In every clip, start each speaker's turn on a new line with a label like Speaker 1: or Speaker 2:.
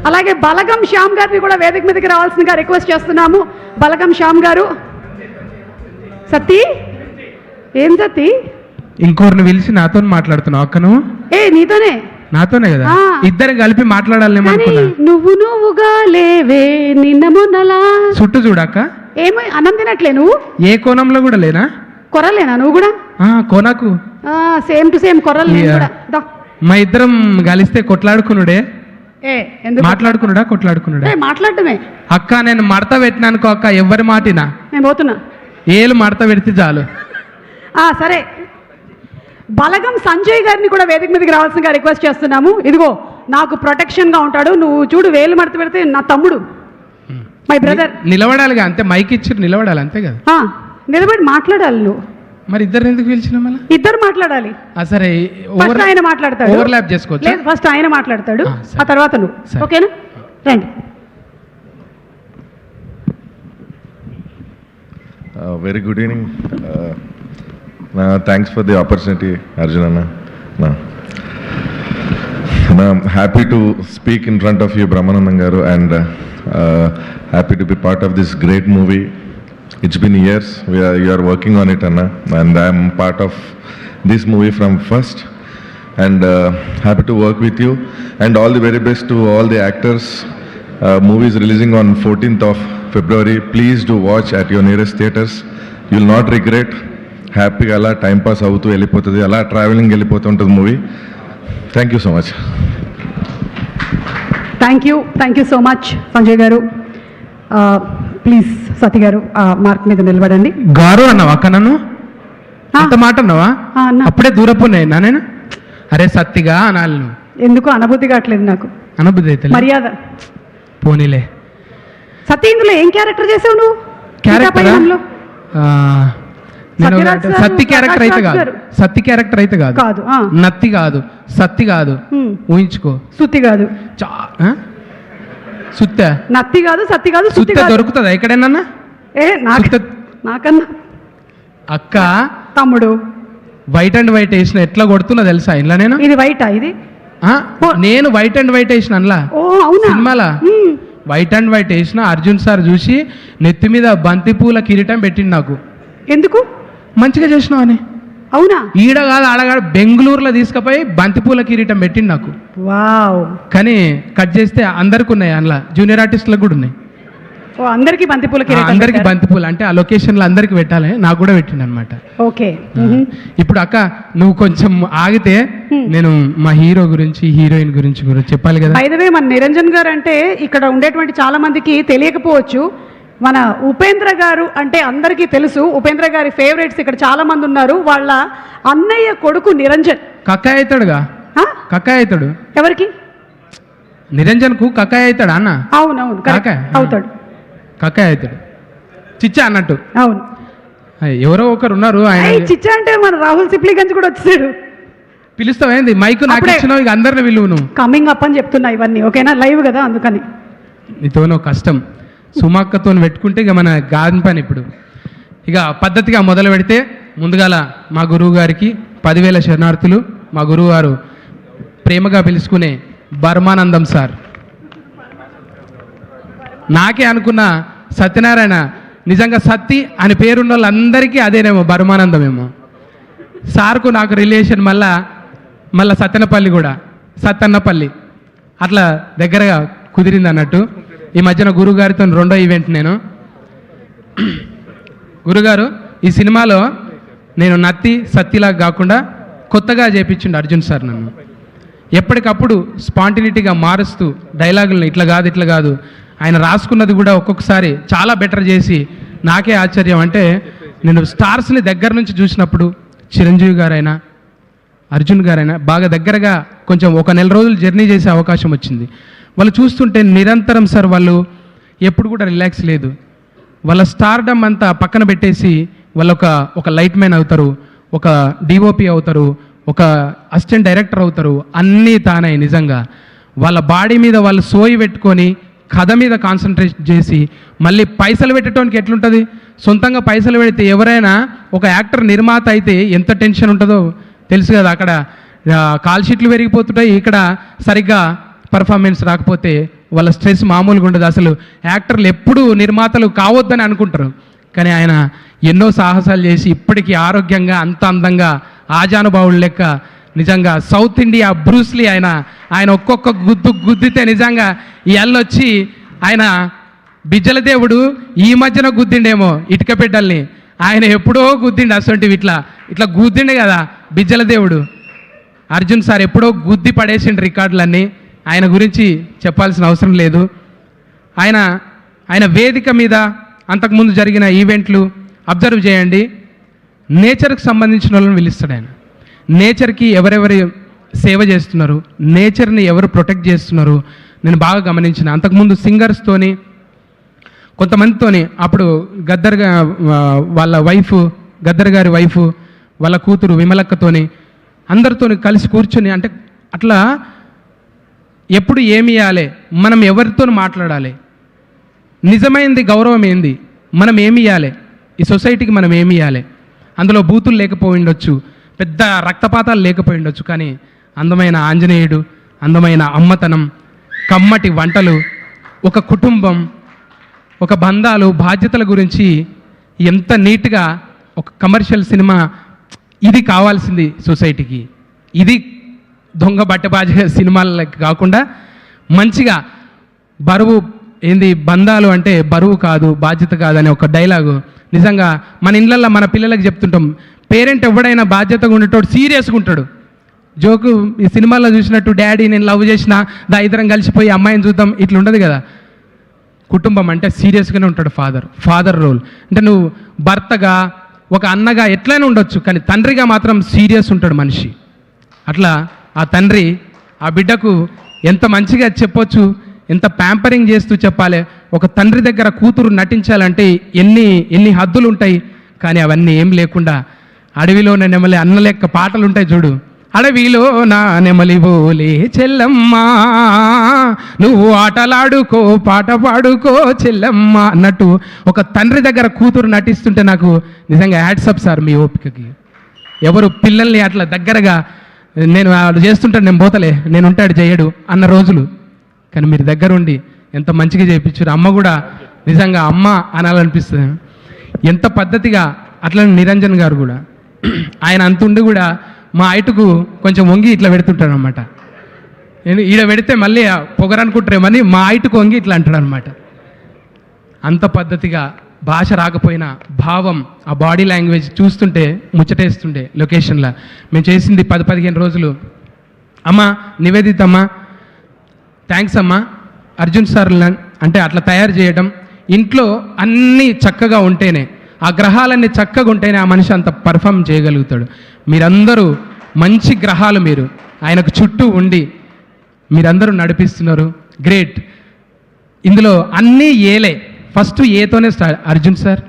Speaker 1: అలాగే బలగం శ్యామ్ గారిని కూడా వేదిక మీదకి రావాల్సిందిగా రిక్వెస్ట్ చేస్తున్నాము. బలగం శ్యామ్ గారు. సతీ ఏం సతీ
Speaker 2: ఇంకోరిని పిలిచి నాతో మాట్లాడుతున్నావు అక్కను?
Speaker 1: నీతోనే.
Speaker 2: నాతోనే కదా, ఇద్దరు కలిపి మాట్లాడాలేమో అనుకున్నా.
Speaker 1: నువ్వుగా లేవే నిన్న మొన్నలా.
Speaker 2: చుట్టూ చూడక్క.
Speaker 1: ఏమో అన్నం తినట్లే నువ్వు?
Speaker 2: ఏ కోణంలో కూడా లేనా?
Speaker 1: కొరలేనా నువ్వు కూడా?
Speaker 2: కోనకు
Speaker 1: సేమ్ టు సేమ్ కొరలు.
Speaker 2: మా ఇద్దరం కలిస్తే కొట్లాడుకున్నాడే. మాట్లాడుకున్నాడా కొట్లాడుకున్నాడా?
Speaker 1: మాట్లాడటమే.
Speaker 2: అక్క నేను మడత పెట్టినానుకో అక్క, ఎవరి మాటినా
Speaker 1: నేను పోతున్నా.
Speaker 2: ఏలు మడత పెడితే చాలు.
Speaker 1: సరే, బలగం సంజయ్ గారిని కూడా వేదిక మీదకి రావాల్సిందిగా రిక్వెస్ట్ చేస్తున్నాము. ఇదిగో నాకు ప్రొటెక్షన్గా ఉంటాడు. నువ్వు చూడు, వేలు మడత పెడితే నా తమ్ముడు, మై బ్రదర్.
Speaker 2: నిలబడాలిగా అంతే, మైక్ ఇచ్చి నిలబడాలి అంతే కదా.
Speaker 1: నిలబడి మాట్లాడాలి నువ్వు.
Speaker 2: మరి ఇద్దరు ఎందుకు పిలిచినా? మళ్ళీ
Speaker 1: ఇద్దరు మాట్లాడాలి.
Speaker 2: సరే,
Speaker 1: ఫస్ట్ ఆయన మాట్లాడతాడు.
Speaker 2: ఓవర్లాప్ చేసుకోవచ్చు.
Speaker 1: లేదు, ఫస్ట్ ఆయన మాట్లాడతాడు, ఆ తర్వాత నువ్వు. ఓకేనా? రండి.
Speaker 3: Very good evening. Thanks for the opportunity, Arjuna. I'm happy to speak in front of you, Brahmanandam garu, and happy to be part of this great movie. It's been years you are working on it, Anna, and I'm part of this movie from first, and happy to work with you, and all the very best to all the actors. Movie is releasing on 14th of February. Please do watch at your nearest theaters. You'll not regret. హ్యాపీగా అలా timepass అవుతూ వెళ్ళిపోతుంది, అలా travelling వెళ్ళిపోతూ ఉంటుంది movie. Thank you so much.
Speaker 1: Thank you so much Sanjay గారు. Please సతీ గారు mark మీద నిలబడండి.
Speaker 2: గారు అన్నావా అక్క? నన్ను అంత మాట అన్నావా? అప్పుడే దూరపోయినా నేను. అరే సత్తిగా అనాలి. నువ్వు
Speaker 1: ఎందుకు అనబుద్ధి కావట్లేదు నాకు.
Speaker 2: అనబుద్ధి అయితే
Speaker 1: మర్యాద
Speaker 2: పోనీలే.
Speaker 1: సతీ, ఇందులో ఏం క్యారెక్టర్ చేసావు నువ్వు?
Speaker 2: క్యారెక్టర్ సత్తి క్యారెక్టర్ అయితే కాదు. సత్తి క్యారెక్టర్ అయితే కాదు. నత్తి కాదు, సత్తి కాదు. ఊహించుకో.
Speaker 1: సుత్తి కాదు.
Speaker 2: సుత్త.
Speaker 1: నత్తి కాదు, సత్తి కాదు.
Speaker 2: సుత్త దొరుకుతుందా ఎక్కడైనా?
Speaker 1: నాకన్నా
Speaker 2: అక్క
Speaker 1: తమ్ముడు
Speaker 2: వైట్ అండ్ వైట్ వేసిన ఎట్లా కొడుతున్నా తెలుసా ఇంట్లో నేను?
Speaker 1: ఇది వైటా? ఇది
Speaker 2: నేను వైట్ అండ్ వైట్ వేసిన అందులో సినిమాలా. వైట్ అండ్ వైట్ వేసిన అర్జున్ సార్ చూసి నెత్తి మీద బంతిపూల కిరీటం పెట్టిండు నాకు.
Speaker 1: ఎందుకు?
Speaker 2: మంచిగా చేసినావు అని.
Speaker 1: అవునా?
Speaker 2: ఈడ కాదు ఆడగాడు బెంగళూరులో తీసుకుపోయి బంతిపూల కిరీటం పెట్టిండు నాకు.
Speaker 1: వావ్.
Speaker 2: కానీ కట్ చేస్తే అందరికి ఉన్నాయి, అందులో జూనియర్ ఆర్టిస్టులకు కూడా ఉన్నాయి.
Speaker 1: అందరికి బంతిపూల కిరీటం.
Speaker 2: అందరికి బంతిపూలు అంటే ఆ లొకేషన్లో అందరికి పెట్టాలి, నాకు కూడా పెట్టిండు అనమాట.
Speaker 1: ఓకే.
Speaker 2: ఇప్పుడు అక్క నువ్వు కొంచెం ఆగితే నేను మా హీరో గురించి హీరోయిన్ గురించి కూడా చెప్పాలి కదా.
Speaker 1: బై ద వే, మన నిరంజన్ గారు అంటే ఇక్కడ ఉండేటువంటి చాలా మందికి తెలియకపోవచ్చు. మన ఉపేంద్ర గారు అంటే అందరికీ తెలుసు. ఉపేంద్ర గారి ఫేవరెట్స్ ఇక్కడ చాలా మంది ఉన్నారు. వాళ్ళ అన్నయ్య కొడుకు నిరంజన్.
Speaker 2: కక్కాయ అవుతాడుగా? కక్కాయ అవుతాడు.
Speaker 1: ఎవరికి?
Speaker 2: నిరంజన్ కు కక్కాయ అవుతాడు అన్న.
Speaker 1: అవునవును, అవుతాడు.
Speaker 2: కక్కాయ అవుతాడు, చిచ్చా అన్నట్టు.
Speaker 1: అవును,
Speaker 2: ఎవరో ఒకరు ఉన్నారు ఆయన.
Speaker 1: చిచ్చా అంటే మన రాహుల్ సిప్లిగంజ్ కూడా వచ్చాడు.
Speaker 2: పిలుస్తావేంది? మైకు నాకు ఇచ్చినావు, ఇక అందరిని విలువను.
Speaker 1: కమింగ్ అప్ అని చెప్తున్నా ఇవన్నీ. ఓకేనా? లైవ్ కదా, అందుకని.
Speaker 2: నీతోనో కష్టం. సుమాక్కతో పెట్టుకుంటే ఇక మన గాని పని. ఇప్పుడు ఇక పద్ధతిగా మొదలు పెడితే ముందుగాల మా గురువు గారికి 10,000 శరణార్థులు. మా గురువు గారు ప్రేమగా పిలుచుకునే బర్మానందం సార్. నాకే అనుకున్న సత్యనారాయణ నిజంగా సత్తి అని పేరున్న వాళ్ళందరికీ అదేనేమో బర్మానందమేమో. సార్కు నాకు రిలేషన్ మళ్ళా సత్తెనపల్లి కూడా, సత్తన్నపల్లి అట్లా దగ్గరగా కుదిరింది అన్నట్టు. ఈ మధ్యన గురుగారితో 2వ ఈవెంట్. నేను గురుగారు ఈ సినిమాలో నేను నత్తి సత్తిలాగా కాకుండా కొత్తగా చేపించిండు అర్జున్ సార్ నన్ను. ఎప్పటికప్పుడు స్పాంటినిటీగా మారుస్తూ డైలాగులను ఇట్లా కాదు ఆయన రాసుకున్నది కూడా ఒక్కొక్కసారి చాలా బెటర్ చేసి నాకే ఆశ్చర్యం. అంటే నేను స్టార్స్ని దగ్గర నుంచి చూసినప్పుడు చిరంజీవి గారైనా అర్జున్ గారైనా బాగా దగ్గరగా కొంచెం ఒక నెల రోజులు జర్నీ చేసే అవకాశం వచ్చింది. వాళ్ళు చూస్తుంటే నిరంతరం సార్ వాళ్ళు ఎప్పుడు కూడా రిలాక్స్ లేదు. వాళ్ళ స్టార్డమ్ అంతా పక్కన పెట్టేసి వాళ్ళు ఒక లైట్ మ్యాన్ అవుతారు, ఒక డిఓపి అవుతారు, ఒక అసిస్టెంట్ డైరెక్టర్ అవుతారు. అన్నీ తానే. నిజంగా వాళ్ళ బాడీ మీద వాళ్ళు సోయి పెట్టుకొని కథ మీద కాన్సన్ట్రేట్ చేసి మళ్ళీ పైసలు పెట్టడానికి ఎట్లుంటుంది? సొంతంగా పైసలు పెడితే ఎవరైనా ఒక యాక్టర్ నిర్మాత అయితే ఎంత టెన్షన్ ఉంటుందో తెలుసు కదా. అక్కడ కాల్ షీట్లు పెరిగిపోతుంటాయి, ఇక్కడ సరిగ్గా పర్ఫార్మెన్స్ రాకపోతే వాళ్ళ స్ట్రెస్ మామూలుగా ఉండదు. అసలు యాక్టర్లు ఎప్పుడూ నిర్మాతలు కావద్దని అనుకుంటారు, కానీ ఆయన ఎన్నో సాహసాలు చేసి ఇప్పటికీ ఆరోగ్యంగా అంత అందంగా ఆజానుభావుడు లెక్క నిజంగా సౌత్ ఇండియా బ్రూస్లీ ఆయన ఒక్కొక్క గుద్దితే నిజంగా ఈ అల్లొచ్చి ఆయన బిజ్జల దేవుడు ఈ మధ్యన గుద్దిండేమో ఇటుక బిడ్డల్ని, ఆయన ఎప్పుడో గుద్దిండు అసొంటివి ఇట్లా గుద్దిండు కదా బిజ్జల దేవుడు. అర్జున్ సార్ ఎప్పుడో గుద్ది పడేసిండు రికార్డులన్నీ, ఆయన గురించి చెప్పాల్సిన అవసరం లేదు. ఆయన వేదిక మీద అంతకుముందు జరిగిన ఈవెంట్లు అబ్జర్వ్ చేయండి, నేచర్కి సంబంధించిన వాళ్ళని పిలుస్తాడు ఆయన. నేచర్కి ఎవరెవరు సేవ చేస్తున్నారు, నేచర్ని ఎవరు ప్రొటెక్ట్ చేస్తున్నారు నేను బాగా గమనించిన. అంతకుముందు సింగర్స్తోని కొంతమందితోని అప్పుడు వాళ్ళ వైఫ్ గద్దర్ గారి వైఫ్ వాళ్ళ కూతురు విమలక్కతోని అందరితోని కలిసి కూర్చొని, అంటే అట్లా ఎప్పుడు ఏమి ఇవ్వాలి, మనం ఎవరితో మాట్లాడాలి, నిజమైంది గౌరవం ఏంది, మనం ఏమి ఇవ్వాలి, ఈ సొసైటీకి మనం ఏమి ఇవ్వాలి. అందులో బూతులు లేకపోయి ఉండొచ్చు, పెద్ద రక్తపాతాలు లేకపోయి ఉండొచ్చు, కానీ అందమైన ఆంజనేయుడు, అందమైన అమ్మతనం, కమ్మటి వంటలు, ఒక కుటుంబం, ఒక బంధాలు, బాధ్యతల గురించి ఎంత నీట్గా ఒక కమర్షియల్ సినిమా, ఇది కావాల్సింది సొసైటీకి. ఇది దొంగ బట్టబాజ సినిమాలకి కాకుండా మంచిగా బరువు ఏంది, బంధాలు అంటే బరువు కాదు బాధ్యత కాదు అనే ఒక డైలాగు నిజంగా మన ఇళ్ళల్లో మన పిల్లలకు చెప్తుంటాం. పేరెంట్ ఎవడైనా బాధ్యతగా ఉండేటోడు సీరియస్గా ఉంటాడు. జోకు ఈ సినిమాలో చూసినట్టు డాడీ నేను లవ్ చేసిన ఇద్దరం కలిసిపోయి అమ్మాయిని చూద్దాం ఇట్లా ఉండదు కదా. కుటుంబం అంటే సీరియస్గానే ఉంటాడు ఫాదర్ రోల్. అంటే నువ్వు భర్తగా ఒక అన్నగా ఎట్లయినా ఉండొచ్చు, కానీ తండ్రిగా మాత్రం సీరియస్ ఉంటాడు మనిషి. అట్లా ఆ తండ్రి ఆ బిడ్డకు ఎంత మంచిగా చెప్పొచ్చు, ఎంత ప్యాంపరింగ్ చేస్తూ చెప్పాలి. ఒక తండ్రి దగ్గర కూతురు నటించాలంటే ఎన్ని హద్దులు ఉంటాయి, కానీ అవన్నీ ఏం లేకుండా అడవిలో నెమలి అన్న లెక్క పాటలు ఉంటాయి చూడు. అడవిలో నా నెమలి బోలే చెల్లమ్మా, నువ్వు ఆటలాడుకో పాట పాడుకో చెల్లమ్మ అన్నట్టు ఒక తండ్రి దగ్గర కూతురు నటిస్తుంటే నాకు నిజంగా హ్యాట్సప్ సార్ మీ ఓపికకి. ఎవరు పిల్లల్ని అట్లా దగ్గరగా నేను చేస్తుంటాను, నేను పోతలే, నేను ఉంటాడు చేయడు అన్న రోజులు, కానీ మీరు దగ్గరుండి ఎంత మంచిగా చేయించారు. అమ్మ కూడా నిజంగా అమ్మ అనాలనిపిస్తుంది, ఎంత పద్ధతిగా. అట్లా నిరంజన్ గారు కూడా ఆయన అంతుండి కూడా మా హైట్కు కొంచెం వంగి ఇట్లా పెడుతుంటాడు అనమాట. నేను ఈడ పెడితే మళ్ళీ పొగరనుకుంటారేమని మా హైట్కు వంగి ఇట్లా అంటాడు అనమాట. అంత పద్ధతిగా భాష రాకపోయినా భావం, ఆ బాడీ లాంగ్వేజ్ చూస్తుంటే ముచ్చటేస్తుండే. లొకేషన్లో మేము చేసింది 10-15 రోజులు. అమ్మ నివేదిత అమ్మ థ్యాంక్స్ అమ్మ. అర్జున్ సార్ అంటే అట్లా తయారు చేయడం, ఇంట్లో అన్నీ చక్కగా ఉంటేనే, ఆ గ్రహాలన్నీ చక్కగా ఉంటేనే ఆ మనిషి అంత పర్ఫామ్ చేయగలుగుతాడు. మీరందరూ మంచి గ్రహాలు, మీరు ఆయనకు చుట్టూ ఉండి మీరందరూ నడిపిస్తున్నారు, గ్రేట్. ఇందులో అన్నీ ఏలే, ఫస్ట్ ఏతోనే స్టార్ట్. అర్జున్ సార్,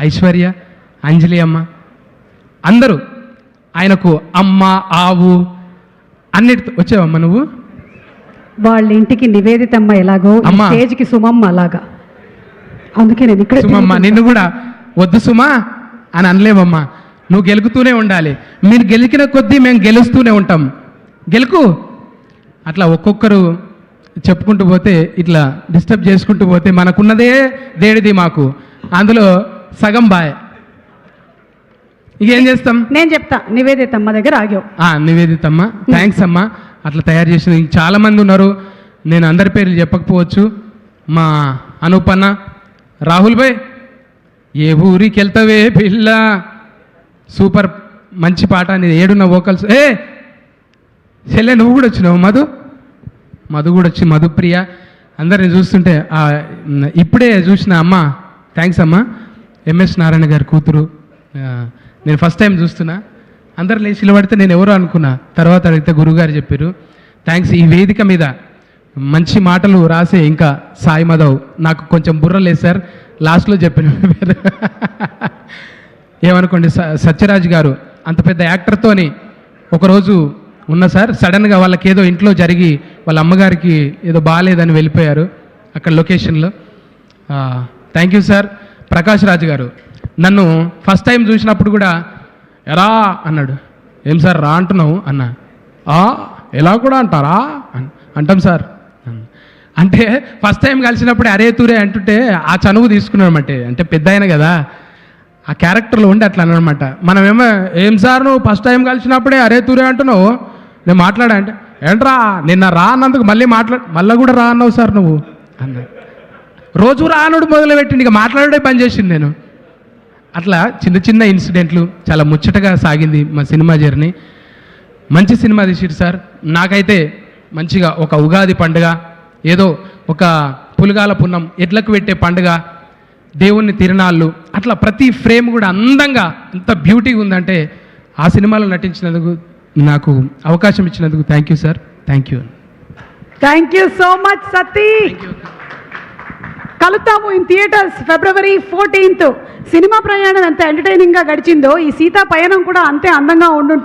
Speaker 2: ఐశ్వర్య, అంజలి అమ్మ, అందరూ ఆయనకు అమ్మ ఆవు అన్నిటితో వచ్చావమ్మ నువ్వు.
Speaker 1: వాళ్ళ ఇంటికి నివేదితమ్మ ఎలాగో స్టేజ్కి సుమమ్మ అలాగా, అందుకే నేను ఇక్కడ
Speaker 2: సుమమ్మ నిన్ను కూడా వద్దు సుమా అని అనలేమమ్మా, నువ్వు గెలుకుతూనే ఉండాలి. మీరు గెలికిన కొద్దీ మేము గెలుస్తూనే ఉంటాం, గెలుకు. అట్లా ఒక్కొక్కరు చెప్పుకుంటూ పోతే, ఇట్లా డిస్టర్బ్ చేసుకుంటూ పోతే మనకున్నదే దేడిది మాకు, అందులో సగం బాయ్. ఇక ఏం చేస్తాం,
Speaker 1: నేను చెప్తా. నివేదితమ్మ దగ్గర ఆగావు.
Speaker 2: నివేదితమ్మ థ్యాంక్స్ అమ్మ. అట్లా తయారు చేసిన చాలామంది ఉన్నారు, నేను అందరి పేర్లు చెప్పకపోవచ్చు. మా అనూపన్న, రాహుల్ భాయ్, ఏ ఊరికి వెళ్తావే పిల్ల, సూపర్ మంచి పాట అనేది, ఏడున్న వోకల్స్. చెల్లె నువ్వు కూడా వచ్చినావు, మధు కూడా వచ్చి, మధుప్రియ, అందరిని చూస్తుంటే ఇప్పుడే చూసిన అమ్మ, థ్యాంక్స్ అమ్మ. ఎంఎస్ నారాయణ గారి కూతురు, నేను ఫస్ట్ టైం చూస్తున్నా. అందరు లేచి నిలబడితే నేను ఎవరో అనుకున్నా, తర్వాత అడిగితే గురువుగారు చెప్పారు. థ్యాంక్స్. ఈ వేదిక మీద మంచి మాటలు రాసే ఇంకా సాయి మాధవ్, నాకు కొంచెం బుర్ర లేదు సార్, లాస్ట్లో చెప్పిన ఏమనుకోండి. సత్యరాజ్ గారు అంత పెద్ద యాక్టర్తోని ఒకరోజు ఉన్న సార్, సడన్గా వాళ్ళకి ఏదో ఇంట్లో జరిగి వాళ్ళ అమ్మగారికి ఏదో బాగాలేదని వెళ్ళిపోయారు అక్కడ లొకేషన్లో. Thank you sir. Prakash Raj గారు నన్ను ఫస్ట్ టైం చూసినప్పుడు కూడా ఎరా అన్నాడు. ఏం సార్ రా అంటున్నావు అన్నా. ఎలా కూడా అంటారా అంటాం సార్, అంటే ఫస్ట్ టైం కలిసినప్పుడు అరే తూరే అంటుంటే ఆ చనువు తీసుకున్నామంటే అంటే పెద్ద అయిన కదా ఆ క్యారెక్టర్లో ఉండి అట్లా అనమాట. మనమేమో ఏం సార్ నువ్వు ఫస్ట్ టైం కలిసినప్పుడే అరే తూరే అంటున్నావు, నేను మాట్లాడా అంటే ఏంట్రా నిన్న రా అన్నందుకు మళ్ళీ కూడా రా అన్నావు సార్ నువ్వు అన్న. రోజు రానుడు మొదలుపెట్టింది, ఇక మాట్లాడే పని చేసింది నేను. అట్లా చిన్న చిన్న ఇన్సిడెంట్లు చాలా ముచ్చటగా సాగింది మా సినిమా జర్నీ. మంచి సినిమా తీసిరు సార్. నాకైతే మంచిగా ఒక ఉగాది పండుగ, ఏదో ఒక పులిగాల పున్నం, ఎడ్లకు పెట్టే పండుగ, దేవుణ్ణి తిరునాళ్ళు, అట్లా ప్రతి ఫ్రేమ్ కూడా అందంగా ఎంత బ్యూటీగా ఉందంటే ఆ సినిమాలో నటించినందుకు నాకు అవకాశం ఇచ్చినందుకు thank you sir. Thank you.
Speaker 1: Thank you so much Sati. కలుద్దాము in theatres February 14th. Cinema ప్రయాణం ఎంత ఎంటర్టైనింగ్గా గడిచిందో ఈ సీతా పయనం కూడా అంతే అందంగా ఉండుంటుంది.